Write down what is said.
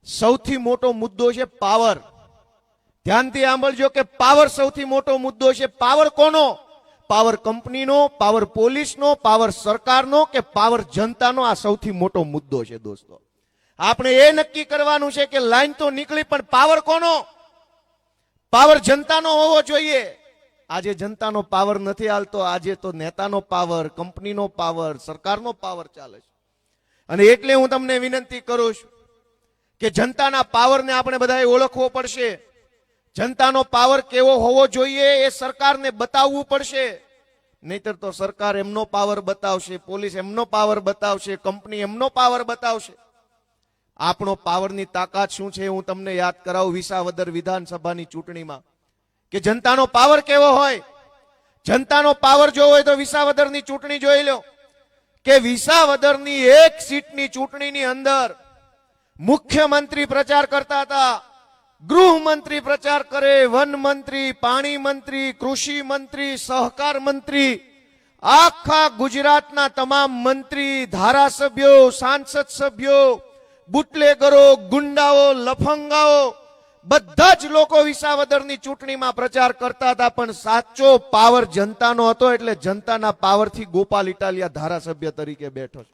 સૌથી મોટો મુદ્દો છે પાવર. ધ્યાનથી સાંભળજો કે પાવર સૌથી મોટો મુદ્દો છે. પાવર કોનો? પાવર કંપનીનો, પાવર પોલીસનો, પાવર સરકારનો કે પાવર જનતાનો? આ સૌથી મોટો મુદ્દો છે દોસ્તો. આપણે એ નક્કી કરવાનું છે કે લાઈન તો નીકળી, પણ પાવર કોનો? પાવર જનતાનો હોવો જોઈએ. આજે જનતાનો પાવર નથી હાલતો. આજે તો નેતાનો પાવર, કંપનીનો પાવર, સરકારનો પાવર ચાલે છે. અને એટલે હું તમને વિનંતી કરું છું કે જનતાના પાવરને આપણે બધાએ ઓળખવો પડશે. જનતાનો પાવર કેવો હોવો જોઈએ એ સરકારને બતાવવું પડશે. નહીતર તો સરકાર એમનો પાવર બતાવશે, પોલીસ એમનો પાવર બતાવશે, કંપની એમનો પાવર બતાવશે. આપણો પાવરની તાકાત શું છે હું તમને યાદ કરાવું. વિસાવદર વિધાનસભાની ચૂંટણીમાં કે જનતાનો પાવર કેવો હોય. જનતાનો પાવર જોવો હોય તો વિસાવદરની ચૂંટણી જોઈ લો કે વિસાવદરની એક સીટની ચૂંટણીની અંદર મુખ્યમંત્રી પ્રચાર કરતા હતા, ગૃહમંત્રી પ્રચાર કરે, વન મંત્રી, પાણી મંત્રી, કૃષિ મંત્રી, સહકાર મંત્રી, આખા ગુજરાતના તમામ મંત્રી, ધારાસભ્યો, સાંસદ સભ્યો, બુટલેગરો, ગુંડાઓ, લફંગાઓ બધા જ લોકો વિસાવદરની ચૂંટણીમાં પ્રચાર કરતા હતા. પણ સાચો પાવર જનતાનો હતો. એટલે જનતાના પાવરથી ગોપાલ ઇટાલિયા ધારાસભ્ય તરીકે બેઠો છે.